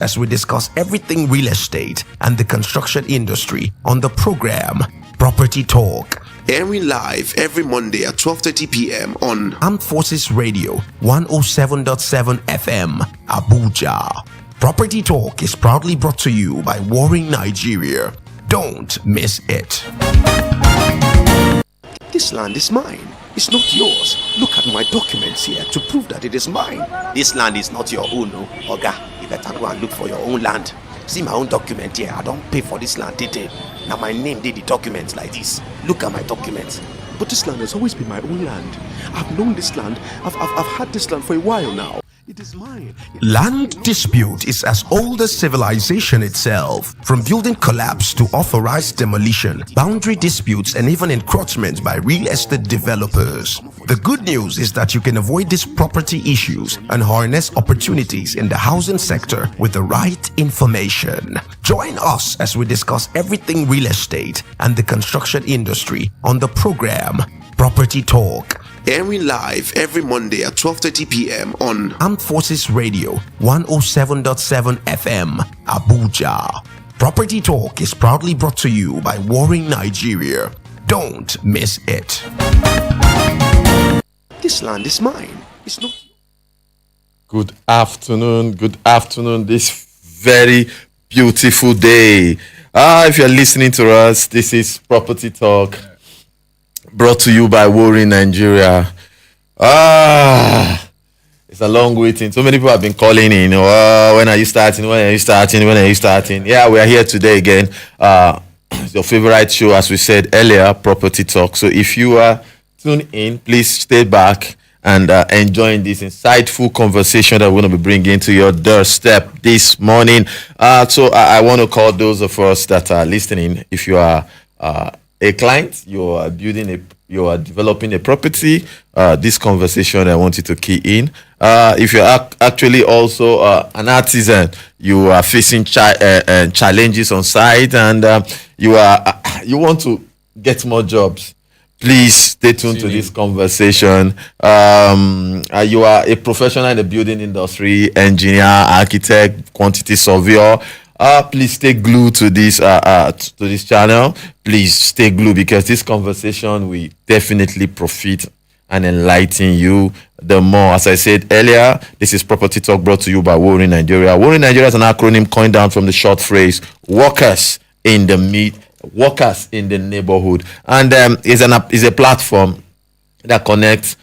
as we discuss everything real estate and the construction industry on the program Property Talk. Airing live every Monday at 12:30 p.m. on Armed Forces Radio 107.7 FM, Abuja. Property Talk is proudly brought to you by WORIN Nigeria. Don't miss it. This land is mine. It's not yours. Look at my documents here to prove that it is mine. This land is not your own, no. Oga, you better go and look for your own land. See my own document here. I don't pay for this land, did they? Now my name did the documents like this. Look at my documents. But this land has always been my own land. I've known this land. I've had this land for a while now. It is mine. Land dispute is as old as civilization itself. From building collapse to authorized demolition, boundary disputes, and even encroachment by real estate developers. The good news is that you can avoid these property issues and harness opportunities in the housing sector with the right information. Join us as we discuss everything real estate and the construction industry on the program Property Talk. Airing live every Monday at 12:30 p.m. on Armed Forces Radio 107.7 FM, Abuja. Property Talk is proudly brought to you by WORIN Nigeria. Don't miss it. This land is mine. It's not. Good afternoon. Good afternoon. This very beautiful day. If you're listening to us, this is Property Talk, brought to you by WORIN Nigeria. It's a long waiting. So many people have been calling in. Oh, when are you starting? When are you starting? When are you starting? Yeah, we are here today again. It's your favorite show, as we said earlier, Property Talk. So if you are tuned in, please stay back and enjoying this insightful conversation that we're going to be bringing to your doorstep this morning. So I want to call those of us that are listening. If you are a client, you are developing a property, this conversation I want you to key in. If you're actually also an artisan, you are facing challenges on site, and you want to get more jobs, please stay tuned to this conversation. You are a professional in the building industry, engineer, architect, quantity surveyor. Please stay glued to this channel. Please stay glued, because this conversation will definitely profit and enlighten you the more. As I said earlier, this is Property Talk, brought to you by WORIN Nigeria. WORIN Nigeria is an acronym coined down from the short phrase workers in the neighborhood, and is a platform that connects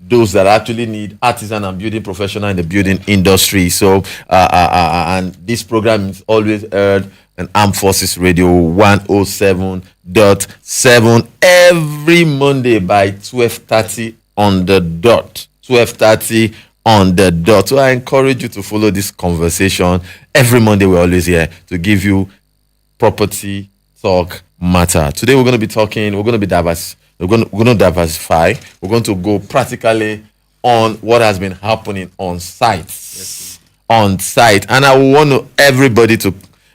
those that actually need artisan and building professional in the building industry. So, and this program is always heard on Armed Forces Radio 107.7 every Monday by 12:30 on the dot. 12:30 on the dot. So I encourage you to follow this conversation. Every Monday we're always here to give you property talk matter. Today we're going to be talking, we're going to diversify. We're going to go practically on what has been happening on site. Yes, on site. And I want everybody to,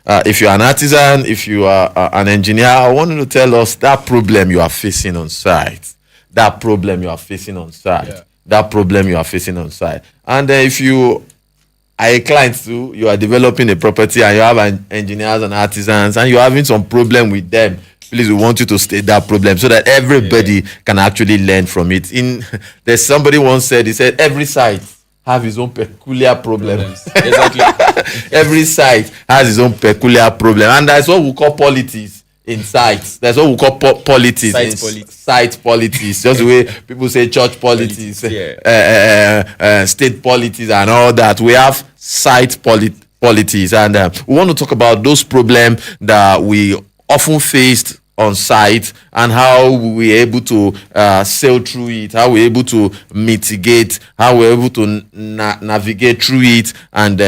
if you're an artisan, if you are an engineer, I want you to tell us that problem you are facing on site. That problem you are facing on site. Yeah. That problem you are facing on site. And if you are a client too, you are developing a property and you have engineers and artisans and you're having some problem with them, please, we want you to state that problem so that everybody can actually learn from it. There's somebody once said, he said, every site have his own peculiar problems. Exactly. Every site has his own peculiar problem. And that's what we call politics in sites. That's what we call politics. Site politics. Just the way people say church politics, state politics and all that. We have site politics. And we want to talk about those problems that we often faced on site and how we're able to sail through it, how we're able to mitigate, how we're able to navigate through it and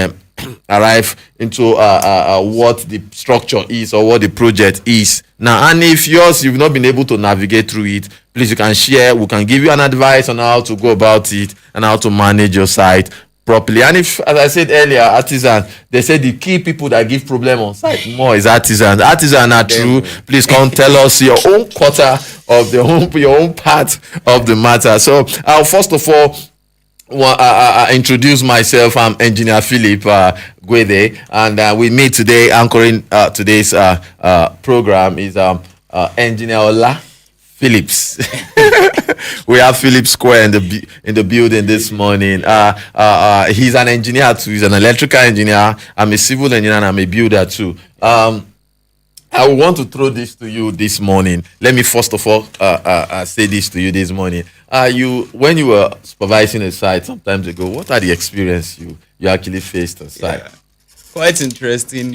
arrive into what the structure is or what the project is. Now, and if you've not been able to navigate through it, please, you can share. We can give you an advice on how to go about it and how to manage your site properly. And if, as I said earlier, artisan, they say the key people that give problem on site more is artisans. Artisans are true. Please come tell us your own quarter of your own part of the matter. So, first of all, introduce myself. I'm Engineer Philip Gwede, and with me today, anchoring today's program is Engineer Ola Phillips. We have Philip Square in the building this morning. He's an engineer too. He's an electrical engineer. I'm a civil engineer and I'm a builder too. I want to throw this to you this morning. Let me first of all say this to you this morning. When you were supervising a site some time ago, what are the experience you actually faced on site? Yeah. Quite interesting.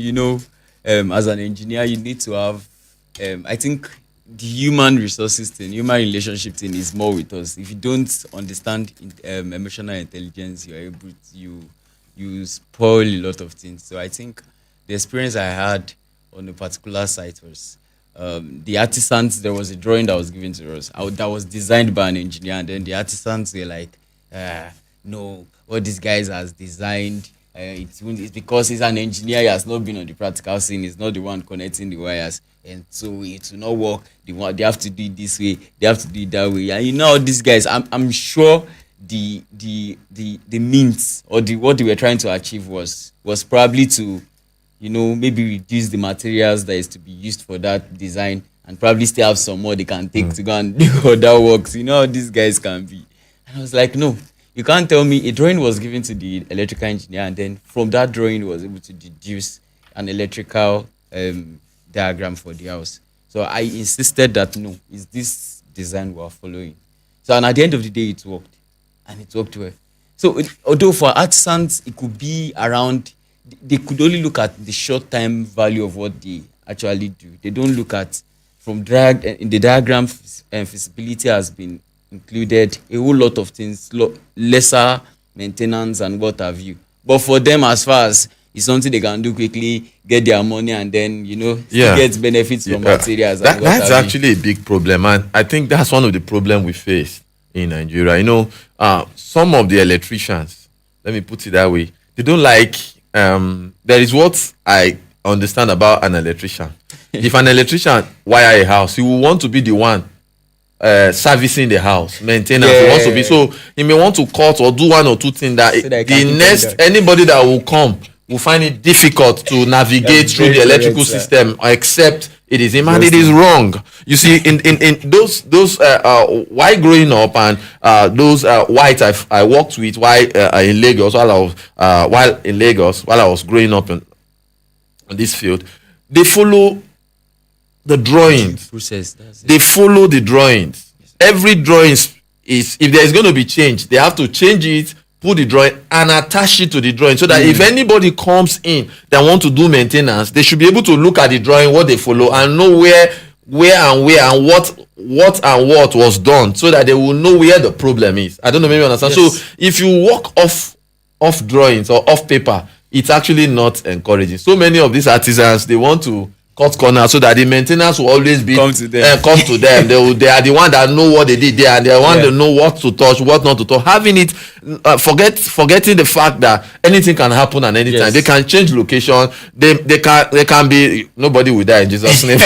As an engineer, you need to have, I think, the human resources thing, human relationship thing is more with us. If you don't understand emotional intelligence, you spoil a lot of things. So I think the experience I had on a particular site was the artisans. There was a drawing that was given to us that was designed by an engineer, and then the artisans were like, no, what this guy has designed, it's because he's an engineer. He has not been on the practical scene. He's not the one connecting the wires, and so it will not work. They have to do it this way, they have to do it that way. And all these guys, I'm sure the means or what they were trying to achieve was probably to maybe reduce the materials that is to be used for that design, and probably still have some more they can take to go and do other works. How these guys can be. And I was like, no, you can't tell me. A drawing was given to the electrical engineer, and then from that drawing he was able to deduce an electrical diagram for the house. So I insisted that no, it's this design we are following. So, and at the end of the day, it worked, and it worked well. So although for artisans it could be around, they could only look at the short-term value of what they actually do. They don't look at in the diagram, feasibility has been included, a whole lot of things, lesser maintenance and what have you. But for them, as far as it's something they can do quickly, get their money, and then still get benefits from materials. That's actually a big problem, and I think that's one of the problems we face in Nigeria. Some of the electricians, let me put it that way, they don't like. There is what I understand about an electrician. If an electrician wire a house, he will want to be the one servicing the house, maintenance. He wants to be, so he may want to cut or do one or two things that anybody that will come will find it difficult to navigate through the electrical system, except it is him, and it is wrong. You see, in those while growing up, and those whites I worked with while in Lagos, while I was growing up in this field, they follow the drawings. They follow the drawings. Every drawing is, if there is going to be change, they have to change it, put the drawing and attach it to the drawing, so that if anybody comes in that want to do maintenance, they should be able to look at the drawing, what they follow, and know where and what was done, so that they will know where the problem is. I don't know, maybe you understand. Yes. So if you work off drawings or off paper, it's actually not encouraging. So many of these artisans, they want to cut corners so that the maintenance will always be come to them. They are the one that know what they did there, and they want to know what to touch, what not to touch. Having it, forgetting the fact that anything can happen at any time. They can change location. They can be, nobody will die in Jesus' name.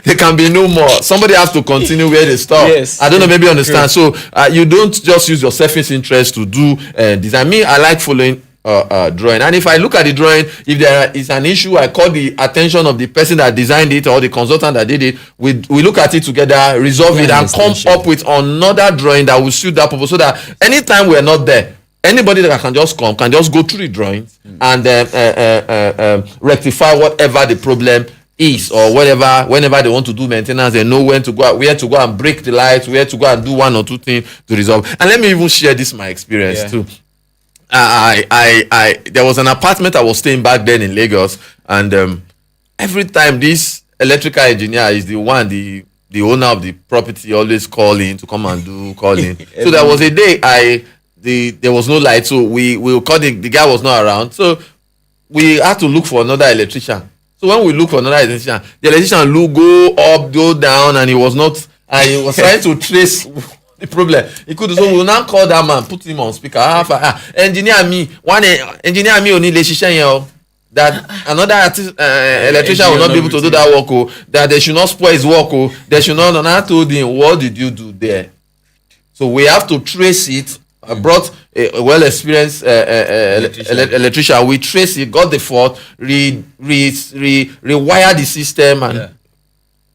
They can be no more. Somebody has to continue where they stop. Yes. I don't know, maybe you understand. True. So you don't just use your self-interest to do design. Me, I like following drawing, and if I look at the drawing, if there is an issue, I call the attention of the person that designed it or the consultant that did it. We look at it together, resolve it, and come up with another drawing that will suit that purpose, so that anytime we're not there, anybody that can just go through the drawings and rectify whatever the problem is, or whenever they want to do maintenance, they know where to go and break the lights, where to go and do one or two things to resolve. And let me even share this my experience too. There was an apartment I was staying back then in Lagos, and every time this electrical engineer is the owner of the property, always calling to come and do calling. So there was a day there was no light, so we called the guy was not around, so we had to look for another electrician. So when we look for another electrician, the electrician go up, go down, and he was trying to trace the problem. He could, so we'll now call that man, put him on speaker. Engineer me only electrician that another electrician will not be able to do that work. That they should not spoil his work. They should not. And I told him, what did you do there? So we have to trace it. I brought a well experienced electrician will trace it, got the fault, rewire the system, and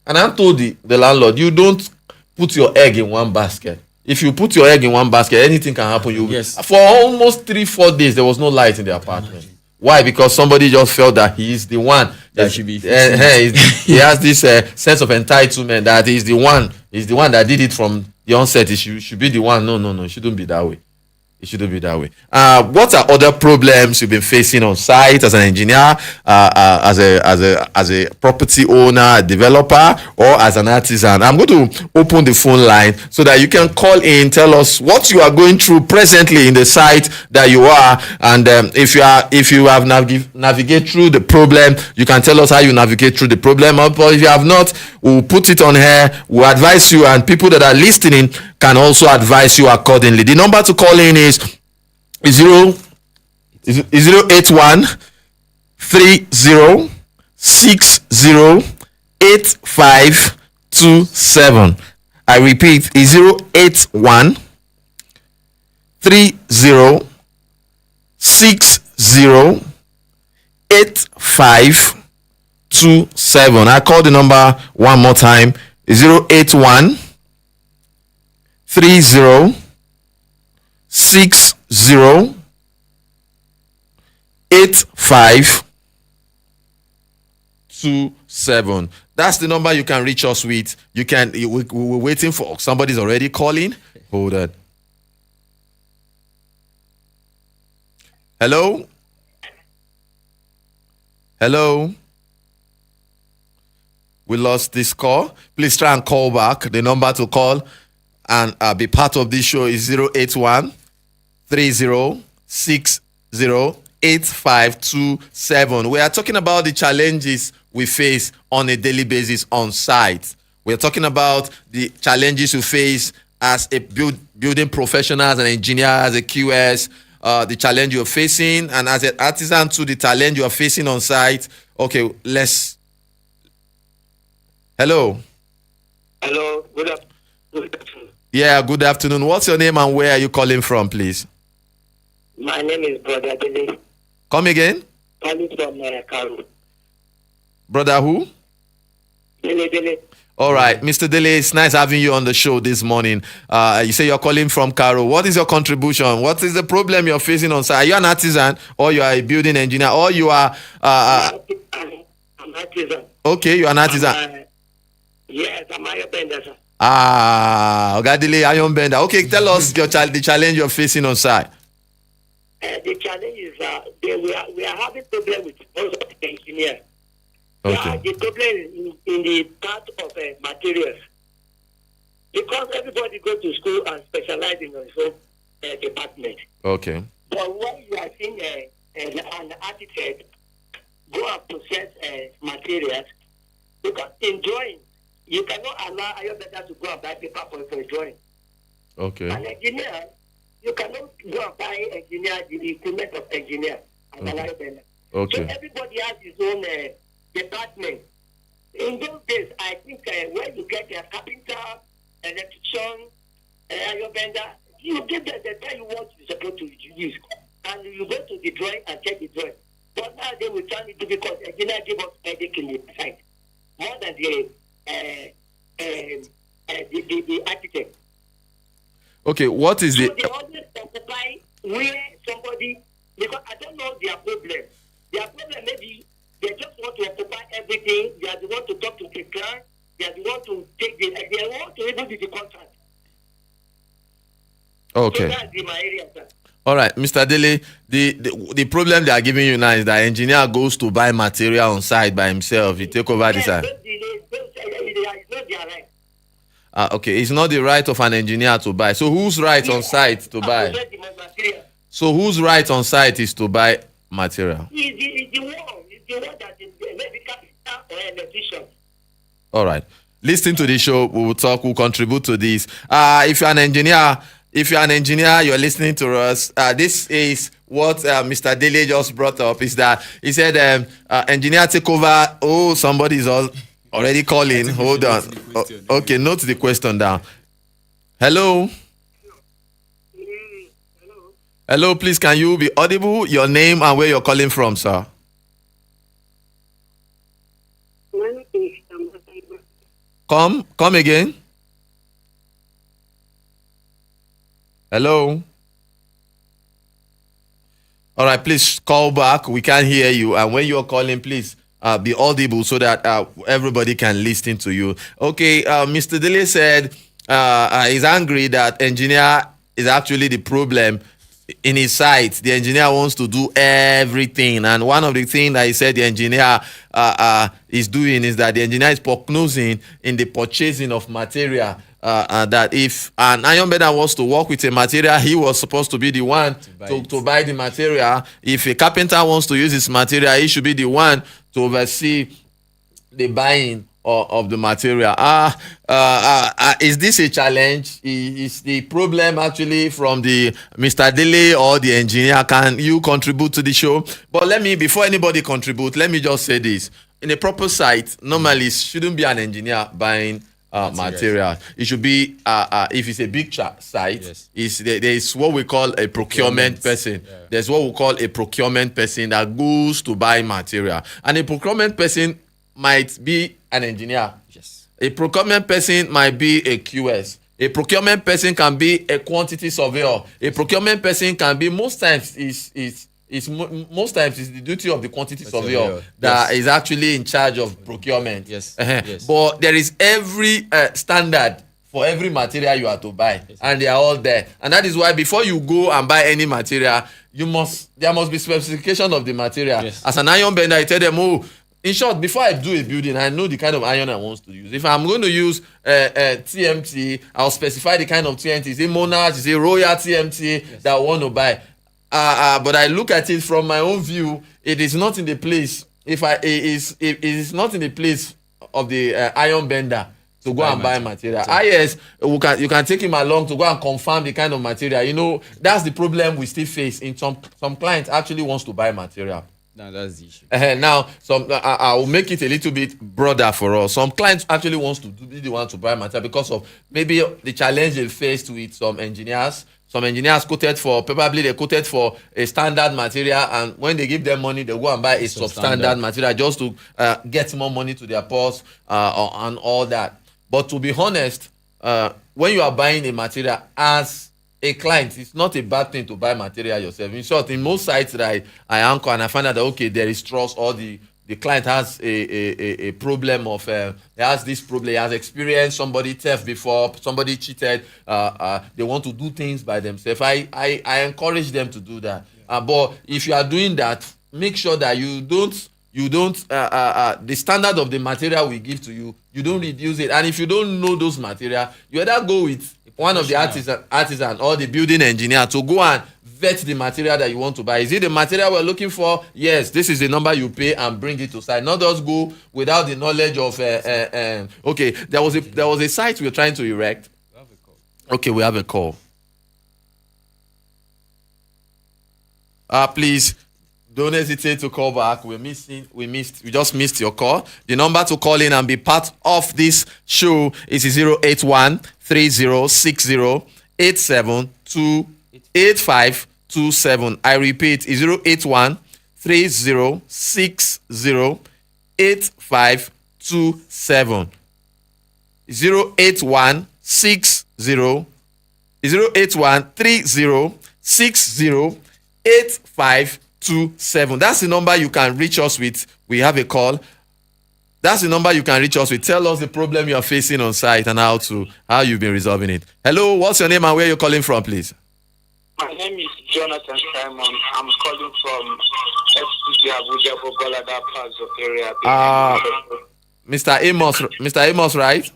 I told the landlord, you don't put your egg in one basket. If you put your egg in one basket, anything can happen. For almost 3-4 days there was no light in the apartment. Why? Because somebody just felt that he is the one that should be. He has this sense of entitlement that he's the one that did it from the onset. He should be the one. No, it shouldn't be that way. It shouldn't be that way. What are other problems you've been facing on site as an engineer, as a property owner, a developer, or as an artisan? I'm going to open the phone line so that you can call in, tell us what you are going through presently in the site that you are, and if you have navigate through the problem, you can tell us how you navigate through the problem. Or if you have not, we'll put it on here. We'll advise you, and people that are listening can also advise you accordingly. The number to call in is 081 30 60 8527. I repeat, 081 30 60 8527. I call the number one more time, 081 30 60 8527. That's the number you can reach us with. We're waiting for somebody's already calling. Hold on. Hello? We lost this call. Please try and call back. The number to call and be part of this show is 081 30 60 8527. We are talking about the challenges we face on a daily basis on site. We are talking about the challenges you face as a building professional, as an engineer, as a QS, the challenge you're facing, and as an artisan too, the challenge you are facing on site. Okay, Hello. Good afternoon. Yeah, good afternoon. What's your name and where are you calling from, please? My name is Brother Dele. Come again? Calling from Karo. Brother who? Dele. All right, Mr. Dele, it's nice having you on the show this morning. You say you're calling from Karo. What is your contribution? What is the problem you're facing on site? Are you an artisan, or you are a building engineer, or you are... I'm an artisan. Okay, you're an artisan. Yes, I'm iron bender, sir. Ogadile, iron bender. Okay, tell us the challenge you're facing on site. The challenge is we are having problem with most of the engineers. Okay. The problem is in the part of materials. Because everybody go to school and specialize in his own department. Okay. But when you are seeing an architect go and process materials, because in drawing, you cannot allow iron bender to go and buy paper for drawing. Okay. An engineer, you cannot go and buy the equipment of engineer and an iron bender. Okay. So everybody has his own department. In those days, I think when you get a carpenter, electrician, iron bender, you give them the time you want you're supposed to use. And you go to the drawing and check the drawing. But now they will turn it to because engineer give us headache in the site. More than the architect. Okay, what is so the... they always occupy where somebody, because I don't know their problem. Their problem maybe they just want to occupy everything. They are the one to talk to the client. They are the one to take they want to even do the contract. Okay. So that's in my area, sir. All right, Mr. Dele, the problem they are giving you now is that engineer goes to buy material on site by himself. He take over the site. It's not their right. Okay, it's not the right of an engineer to buy. So whose right on site to buy? So whose right on site is to buy material? It's the one that is maybe carpenter or electrician. All right. Listen to the show. We will talk. We'll contribute to this. If you're an engineer, you're listening to us. This is what Mr. Dele just brought up. Is that he said engineer take over. Oh, somebody is already calling. Hold on. Okay, note the question down. Hello. Hello, please, can you be audible? Your name and where you're calling from, sir. Come again. Hello. All right, please call back. We can't hear you. And when you're calling, please be audible so that everybody can listen to you. Okay, Mr. Dele said he's angry that engineer is actually the problem in his site. The engineer wants to do everything. And one of the things that he said the engineer is doing is that the engineer is prognosing in the purchasing of material. That if an iron bender wants to work with a material, he was supposed to be the one to buy the material. If a carpenter wants to use his material, he should be the one to oversee the buying of the material. Is this a challenge? Is the problem actually from the Mr. Dele or the engineer? Can you contribute to the show? But before anybody contribute, let me just say this. In a proper site, normally it shouldn't be an engineer buying material. It should be if it's a big site, yes. There is what we call a procurement person. Yeah. There's what we call a procurement person that goes to buy material, and a procurement person might be an engineer. Yes. A procurement person might be a QS. A procurement person can be a quantity surveyor. A procurement person can be most times is the duty of the quantity surveyor that is actually in charge of procurement. Yes. Yes. But there is every standard for every material you are to buy, and they are all there. And that is why before you go and buy any material, there must be specification of the material. Yes. As an iron bender, I tell them, in short, before I do a building, I know the kind of iron I want to use. If I'm going to use TMT, I'll specify the kind of TMT. Is it Monarch? Is it Royal TMT that I want to buy? But I look at it from my own view. It is not in the place. It is not in the place of the iron bender to go and buy material. Yes, you can take him along to go and confirm the kind of material. That's the problem we still face. In some clients actually wants to buy material. No, that's the issue. Now, I will make it a little bit broader for us. Some clients actually wants to be the one to buy material because of maybe the challenge they faced with some engineers. Some engineers quoted for a standard material, and when they give them money, they go and buy a substandard material just to get more money to their purse and all that. But to be honest, when you are buying a material as a client, it's not a bad thing to buy material yourself. In short, in most sites that I anchor and I find out that there is trust, or the client has a problem of he has this problem, he has experienced somebody theft before, somebody cheated, they want to do things by themselves. I encourage them to do that. But if you are doing that, make sure that you don't the standard of the material we give to you, you don't reduce it. And if you don't know those material, you either go with one of the artisan or the building engineer to go and vet the material that you want to buy. Is it the material we're looking for? Yes, this is the number you pay, and bring it to site. Not just go without the knowledge of okay, there was a site we were trying to erect. Okay, we have a call. Please don't hesitate to call back. We just missed your call. The number to call in and be part of this show is 081-3060-87-8527. I repeat, 081-3060-8527. 081-3060-8527. That's the number you can reach us with. We have a call. That's the number you can reach us with. Tell us the problem you are facing on site and how you've been resolving it. Hello, what's your name and where you're calling from, please? My name is Jonathan Simon. I'm calling from FCG Abuja, Bogolada Plaza area. Mr. Amos, right?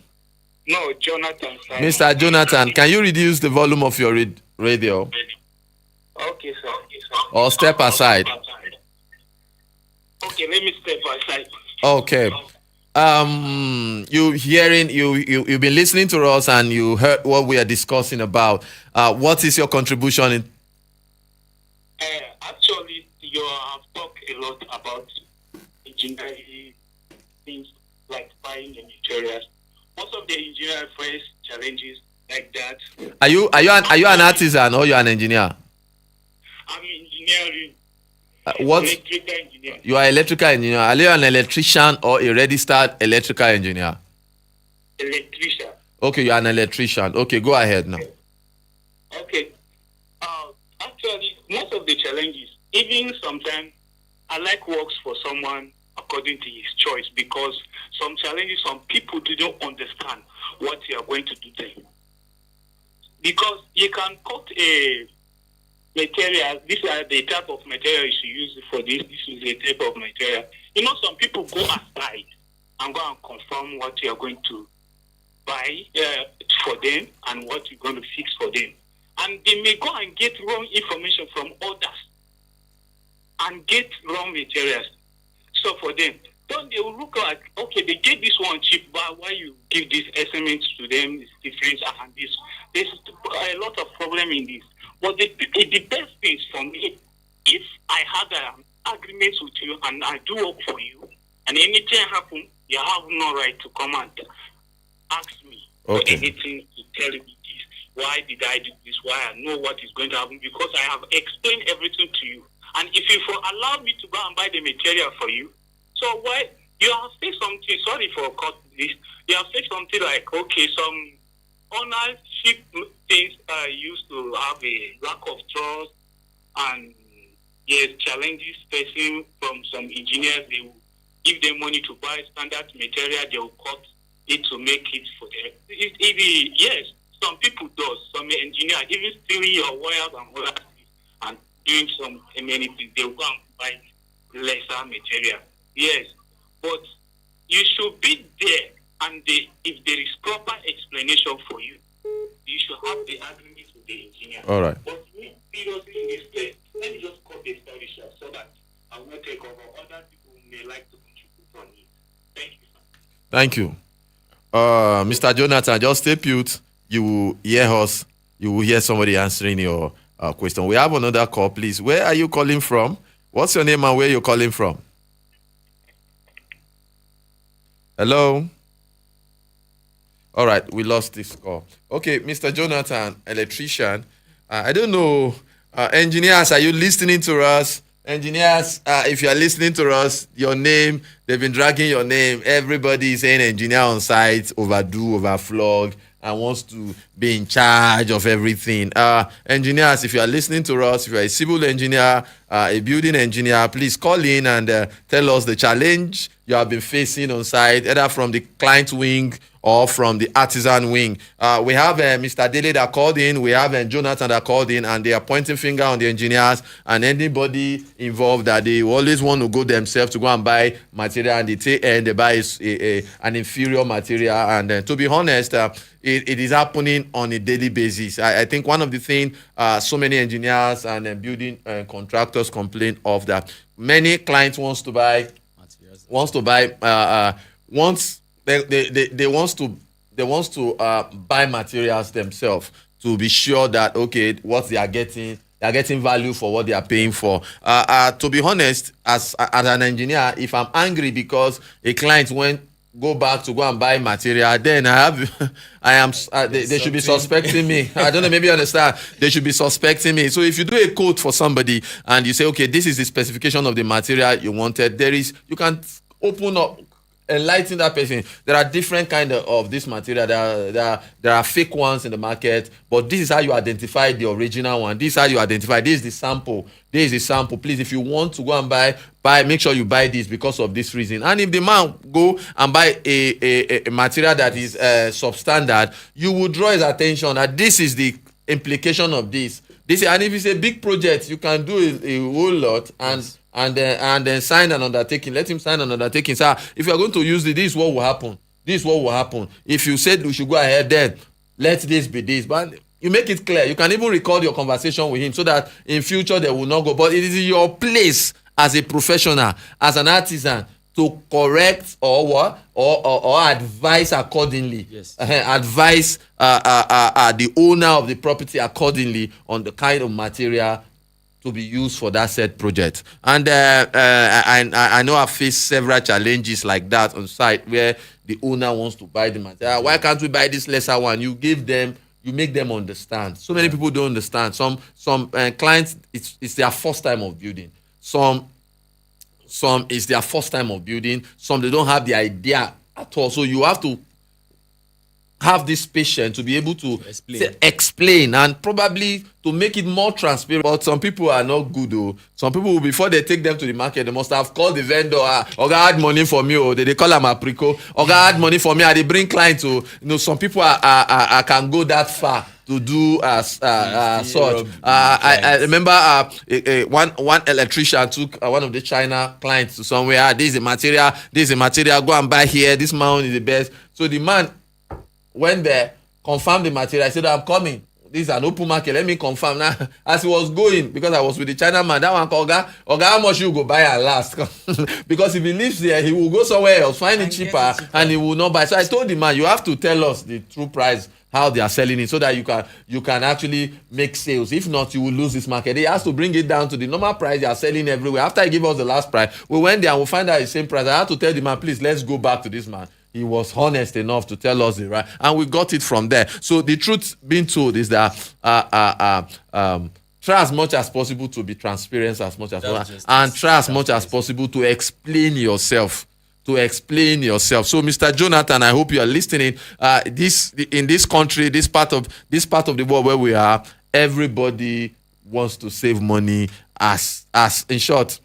No, Jonathan Simon. Mr. Jonathan, can you reduce the volume of your radio? Okay, sir. Or step aside. Okay, let me step aside. Okay. You've been listening to us and you heard what we are discussing about. What is your contribution in? Actually, you have talked a lot about engineering things like buying the materials. Most of the engineers face challenges like that. Are you an artisan or you're an engineer? engineering. What? Electrical engineer. You are electrical engineer. Are you an electrician or a registered electrical engineer? Electrician. Okay, you are an electrician. Okay, go ahead now. Okay. Actually, most of the challenges, even sometimes, I like works for someone according to his choice, because some challenges, some people don't understand what you are going to do then. Because you can cut a material. These are the type of material you should use for this. This is the type of material. You know, some people go aside and go and confirm what you are going to buy for them and what you're going to fix for them. And they may go and get wrong information from others and get wrong materials. So for them, then they will look like, okay, they get this one cheap, but why you give this estimate to them is different, and this. There's a lot of problem in this. But the best thing for me, if I had an agreement with you and I do work for you, and anything happen, you have no right to come and ask me for anything, to tell me this. Why did I do this? Why I know what is going to happen, because I have explained everything to you. And if you allow me to go and buy the material for you, so why you have said something? Sorry for cut this. You have said something like, okay, some ownership things used to have a lack of trust, and yes, challenges facing from some engineers. They will give them money to buy standard material. They will cut it to make it for them. Yes, some people do. Some engineers even stealing your wires and wires and doing some many things. They will go and buy lesser material. Yes, but you should be there, and if there is proper explanation for you, you should have the agreement with the engineer. All right. But me, seriously, in this place, let me just cut the story short so that I will not take over. Other people may like to contribute on it. Thank you, sir. Thank you. Mr. Jonathan, just stay put. You will hear us. You will hear somebody answering your question. We have another call, please. Where are you calling from? What's your name and where you're calling from? Hello? All right, we lost this call. Okay, Mr. Jonathan, electrician. I don't know. Engineers, are you listening to us? Engineers, if you are listening to us, your name, they've been dragging your name. Everybody is saying engineer on site, overdo, overflog, and wants to be in charge of everything. Engineers, if you are listening to us, if you are a civil engineer, a building engineer, please call in and tell us the challenge you have been facing on site, either from the client wing or from the artisan wing. We have Mr. Dele that called in, we have Jonathan that called in, and they are pointing finger on the engineers and anybody involved that they always want to go themselves to go and buy material, and they buy an inferior material. And to be honest, it is happening on a daily basis. I think one of the things so many engineers and building contractors complain of, that many clients wants to buy they wants to buy materials themselves to be sure that, okay, what they are getting value for what they are paying for. To be honest, as an engineer, if I'm angry because a client go back to go and buy material, then they should be suspecting me. I don't know, maybe you understand. They should be suspecting me. So if you do a quote for somebody and you say, okay, this is the specification of the material you wanted, you can open up, enlighten that person. There are different kind of this material. There are fake ones in the market, but this is how you identify the original one. This is how you identify. This is the sample. This is the sample. Please, if you want to go and buy, make sure you buy this because of this reason. And if the man go and buy a material that is substandard, you will draw his attention that this is the implication of this. And if it's a big project, you can do a whole lot and then sign an undertaking. Let him sign an undertaking. Sir, if you are going to use this is what will happen. This is what will happen. If you said we should go ahead, then let this be this. But you make it clear. You can even record your conversation with him so that in future they will not go. But it is your place as a professional, as an artisan, to correct or advise accordingly. Yes. Advise the owner of the property accordingly on the kind of material to be used for that said project. And I know I've faced several challenges like that on site where the owner wants to buy the material. Why can't we buy this lesser one? You give them you make them understand. So many people don't understand. Some clients, it's their first time of building. Some it's their first time of building. Some they don't have the idea at all. So you have to have this patience to be able to explain and probably to make it more transparent. But some people are not good though. Some people, before they take them to the market, they must have called the vendor. Oga had money for me, or they call them apriko. Oga had money for me, and they bring clients. So some people are can go that far to do such. I remember one electrician took one of the China clients to somewhere. This is the material. This is the material. Go and buy here. This man is the best. So the man went there, confirmed the material. I said, I'm coming. This is an open market. Let me confirm. Now, as he was going, because I was with the China man, that one called Oga, how much you go buy and last? Because if he lives there, he will go somewhere else, find it cheaper, and he will not buy. So I told the man, you have to tell us the true price, how they are selling it, so that you can actually make sales. If not, you will lose this market. He has to bring it down to the normal price they are selling everywhere. After he gave us the last price, we went there and we find out the same price. I had to tell the man, please, let's go back to this man. He was honest enough to tell us the right, and we got it from there. So the truth being told is that try as much as possible to be transparent as much as possible, and try as much as possible to explain yourself. So, Mr. Jonathan, I hope you are listening. In this country, this part of the world where we are, everybody wants to save money as in short,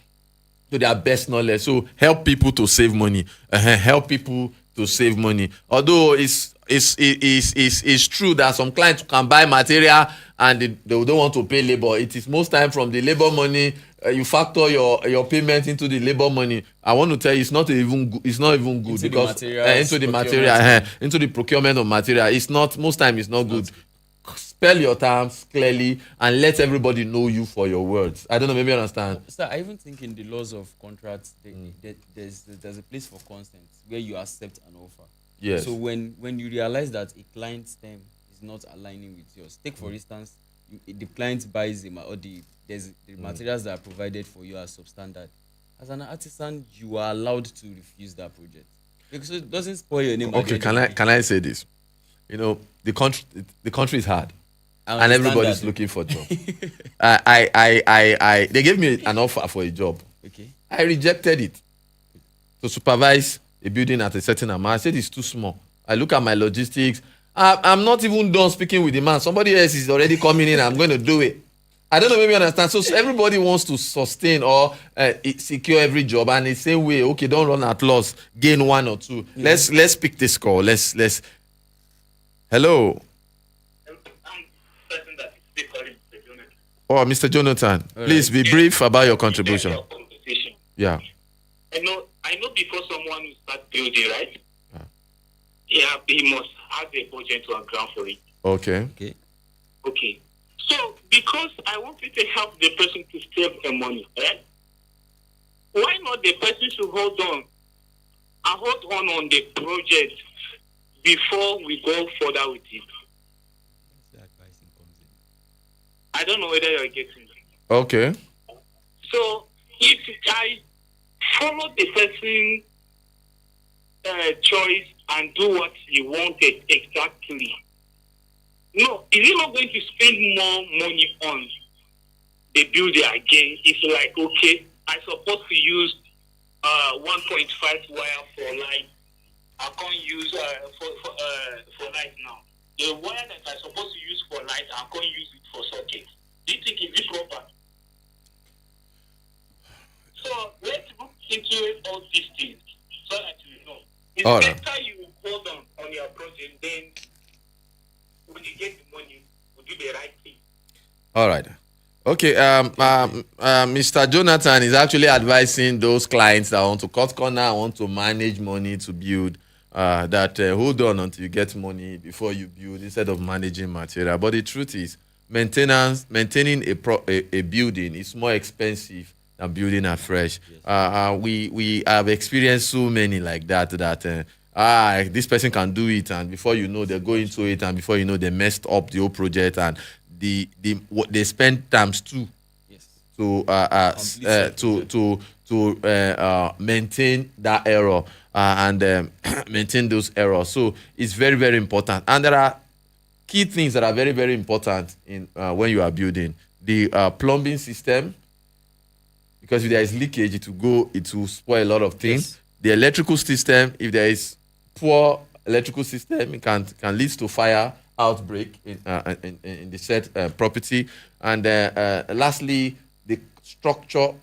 to their best knowledge. So help people to save money. Help people to save money. Although it's true that some clients can buy material and they don't want to pay labor. It is most time from the labor money. You factor your payment into the labor money. I want to tell you, it's not even good into because into the procurement of material. It's not, most time it's not good. Spell your terms clearly and let everybody know you for your words. I don't know, maybe you understand. Sir, I even think in the laws of contracts, there's a place for consent where you accept an offer. Yes. So when you realize that a client's term is not aligning with yours, take for instance, the client buys the materials that are provided for you as substandard. As an artisan, you are allowed to refuse that project because it doesn't spoil your name. Okay, can I say this? The country is hard, and everybody's looking for a job. They gave me an offer for a job. Okay. I rejected it to supervise a building at a certain amount. I said it's too small. I look at my logistics. I'm not even done speaking with the man. Somebody else is already coming in. I'm going to do it. I don't know, maybe you understand. So everybody wants to sustain or secure every job, and the same way, okay, don't run at loss, gain one or two. Yeah. Let's pick this call. Let's. Hello. Oh, Mr. Jonathan, please be brief about your contribution. Yeah. I know before someone starts building, right? Yeah, he must have a budget to account for it. Okay. So, because I want you to help the person to save the money, right? Why not the person should hold on the project before we go further with it? I don't know whether you're getting it. Okay. So, if I follow the person's choice and do what he wanted exactly, no, is he not going to spend more money on the builder again? It's like, okay, I'm supposed to use 1.5 wire for light. I can't use for light now. The wire that I'm supposed to use for light, I can't use it for socket. Do you think it's proper? So let's look into all these things so that you know. It's better you hold on your project, then when you get the money, you do the right thing. All right. Okay. Mr. Jonathan is actually advising those clients that want to cut corner, want to manage money to build, that hold on until you get money before you build instead of managing material. But the truth is, maintaining a building is more expensive than building afresh. Yes. We have experienced so many like that this person can do it, and before you know, they go into it, and before you know, they messed up the whole project, and what they spend times two. Yes. To maintain that error and maintain those errors. So it's very, very important. And there are key things that are very, very important in when you are building the plumbing system, because if there is leakage, it will spoil a lot of things. Yes. The electrical system, if there is poor electrical system, it can lead to fire outbreak in the said property. And lastly, the structural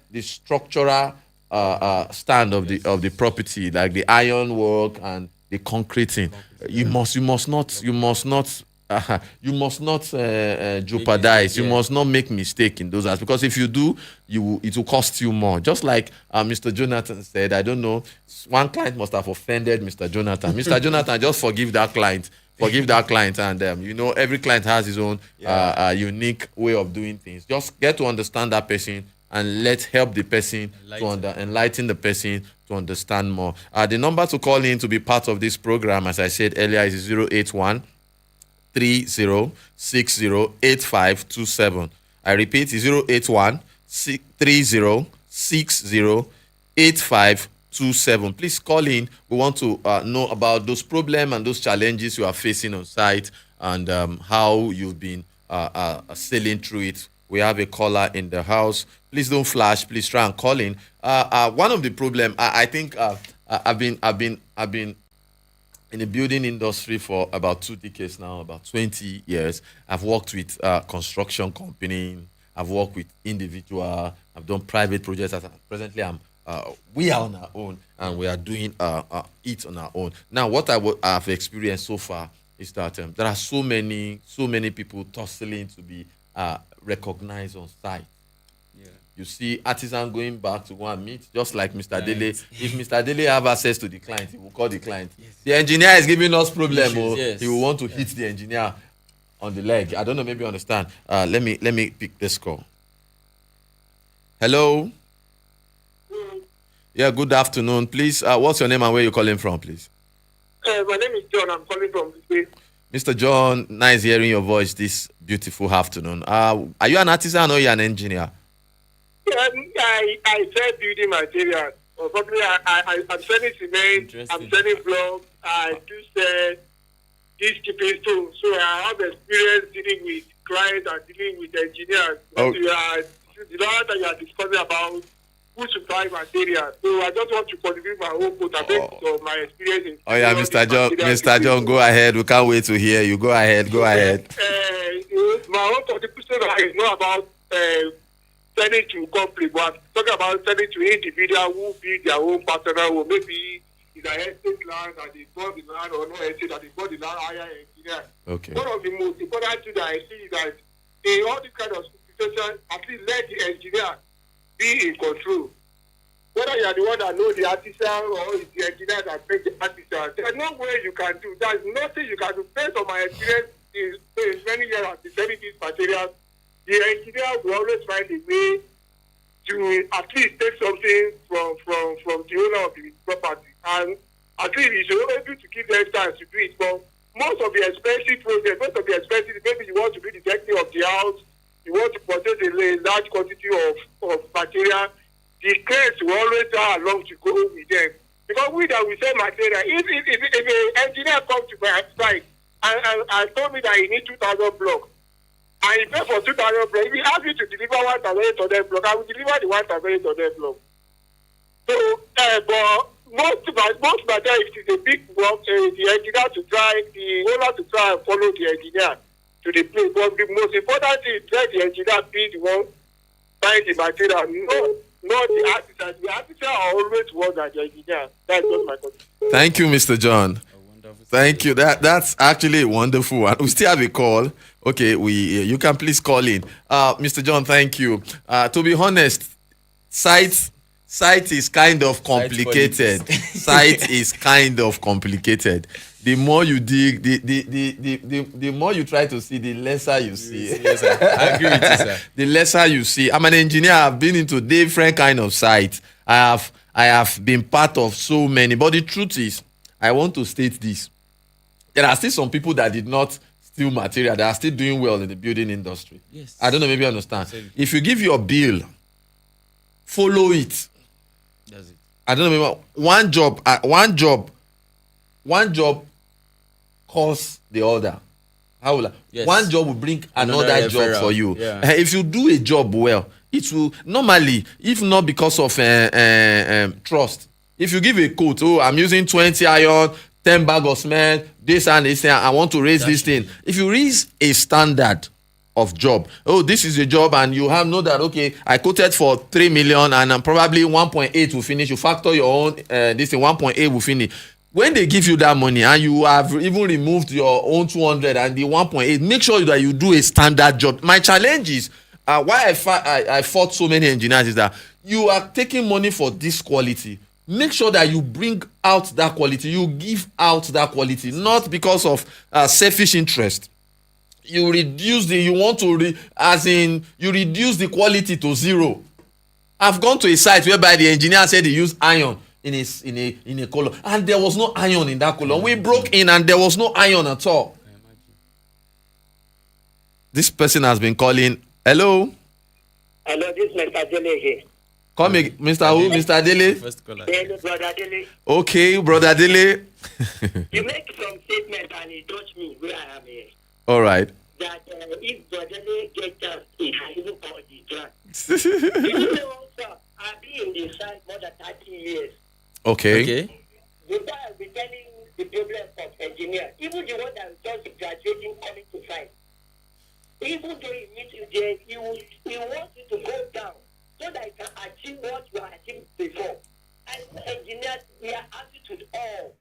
stand of the property, like the iron work and the concreting. You must not jeopardize. You must not make mistake in those aspects, because if you do, it will cost you more. Just like Mr. Jonathan said, I don't know, one client must have offended Mr. Jonathan. Mr. Jonathan, just forgive that client. And every client has his own unique way of doing things. Just get to understand that person and let's help the person enlighten the person to understand more. The number to call in to be part of this program, as I said earlier, is 081 30608527. I repeat, 081 30608527. Please call in. We want to know about those problems and those challenges you are facing on site, and how you've been sailing through it. We have a caller in the house. Please don't flash. Please try and call in. One of the problem, I think, I've been in the building industry for about 2 decades now, about 20 years. I've worked with construction company. I've worked with individual. I've done private projects. Presently, we are on our own, and we are doing it on our own. Now, what I've experienced so far is that there are so many people tussling to be recognized on site. You see artisan going back to go and meet, just like Mr. Dele. If Mr. Dele have access to the client, he will call the client. Yes. The engineer is giving us problem. Yes. He will want to hit the engineer on the leg. I don't know, maybe you understand. Let me pick this call. Hello. Yeah, good afternoon. Please, what's your name and where you calling from, please? My name is John. I'm calling from the Mr. John, nice hearing your voice this beautiful afternoon. Are you an artisan or you're an engineer? I sell building materials. Probably I'm selling cement, I'm selling blocks, I do sell peacekeeping too. So I have experience dealing with clients and dealing with engineers. The lot that you are discussing about who supply materials. So I just want to contribute my own quota based on my experience. Mr. John, go ahead. We can't wait to hear you. Go ahead. My own contribution is not about selling to company, but talking about selling to individual who build their own personal home. Maybe it's an estate land and they bought the land, or no estate that they bought the land higher engineer. Okay. One of the most important things that I see is that in all this kind of situation, at least let the engineer be in control. Whether you are the one that knows the artisan or it's the engineer that makes the artisan, there's no way you can do. There's nothing you can do. Based on my experience in many years of selling these materials, the engineer will always find a way to at least take something from the owner of the property. And at least you should able to give them time to do it. But most of the expensive projects, maybe you want to be the technique of the house, you want to purchase a large quantity of material, the cranes will always have along to go with them. Because we that we sell material, if an engineer comes to my site and told me that he needs 2,000 blocks, and he pay for 2,000 blocks, if he asks me to deliver 1,800 blocks, I will deliver the 1,800 blocks. So, but most material, if it is a big block, the engineer to try, the owner to try and follow the engineer to the place. But the most important thing is let the engineer be the one buying the material. Not the artisan. The artisan are always worse than the engineer. That's just my question. Thank you, Mr. John. Thank you. That's actually a wonderful one. We still have a call. Okay, you can please call in. Mr. John, thank you. To be honest, site is kind of complicated. Site is kind of complicated. The more you dig, the more you try to see, the lesser you see. Yes, sir. I agree with you, sir. The lesser you see. I'm an engineer. I've been into different kind of sites. I have been part of so many. But the truth is, I want to state this. There are still some people that did not steal material. They are still doing well in the building industry. Yes. I don't know, maybe you understand. If you give your bill, follow it. That's it. I don't know, maybe one job calls the other. How will I? Yes. One job will bring Another another job referral. for you. Yeah. If you do a job well, it will normally, if not because of trust, if you give a quote, oh, I'm using 20 iron, 10 bag of cement, this and this, and I want to raise this thing. If you raise a standard of job, oh, this is a job, and you have know that, okay, I quoted for 3 million, and probably 1.8 will finish. You factor your own this thing, 1.8 will finish. When they give you that money and you have even removed your own 200 and the 1.8, make sure that you do a standard job. My challenge is why I fought so many engineers is that you are taking money for this quality. Make sure that you bring out that quality, you give out that quality, not because of selfish interest. You reduce the, you want to as in you reduce the quality to zero. I've gone to a site whereby the engineer said he used iron in a column, and there was no iron in that column. We broke in and there was no iron at all. This person has been calling. Hello. Hello, this is Mr. Dele here. Come again, Mr. Who? Mr. Dele? First caller. Dele, brother Dele. Okay, brother Dele. You make some statement and it touched me where I am here. All right. That if brother Dele gets chance, he can even call the grant. You know, sir, I've been in the site more than 30 years. Okay. Okay. Before I'll be telling the problem of engineer, even the one that is just graduating coming to site, even though he meets you there, he wants you to go down so that he can achieve what you have achieved before. As engineers, we are attitude all.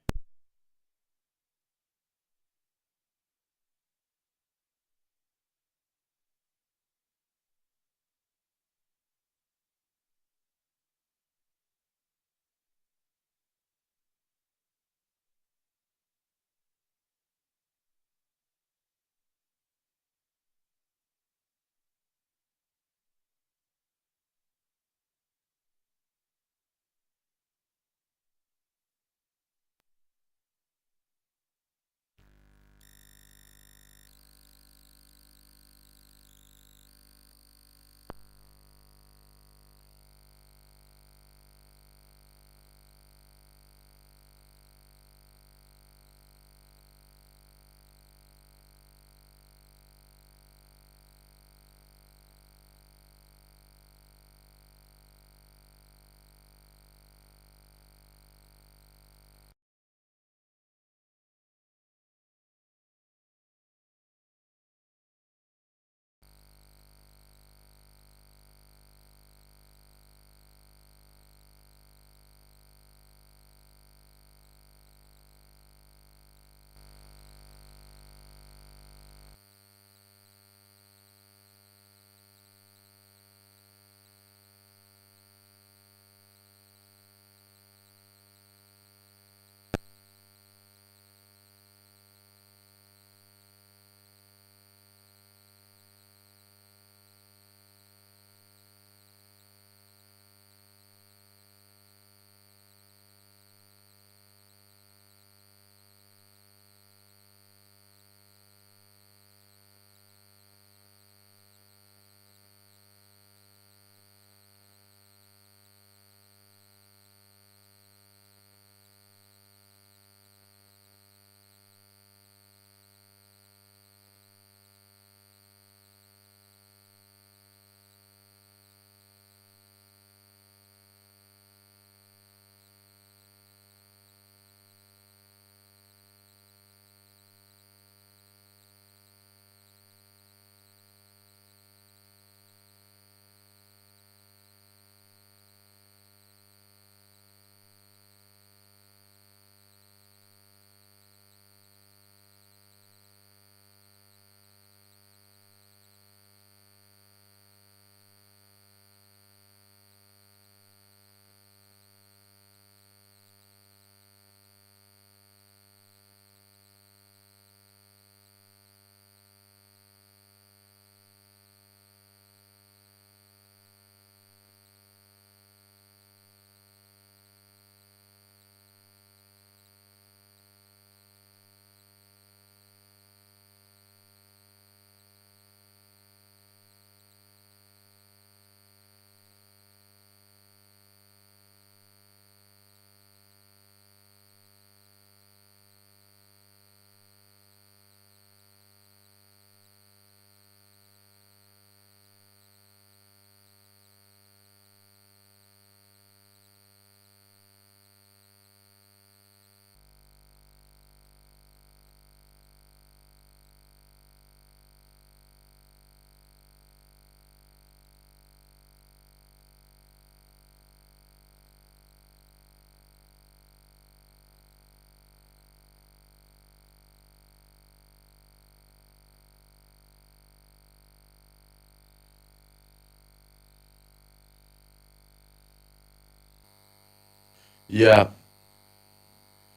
Yeah.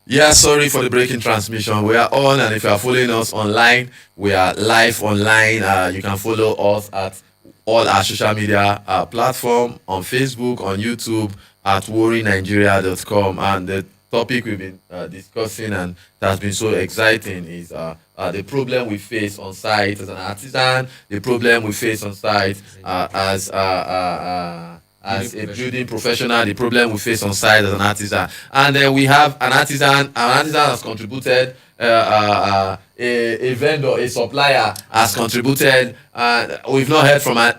Yeah, sorry for the breaking transmission. We are on, and if you are following us online, we are live online. You can follow us at all our social media platform on Facebook, on YouTube, at worinigeria.com. And the topic we've been discussing and that has been so exciting is the problem we face on site as an artisan, the problem we face on site as a building professional, the problem we face on site as an artisan. And then we have an artisan has contributed, a vendor, a supplier has contributed. We've not heard from an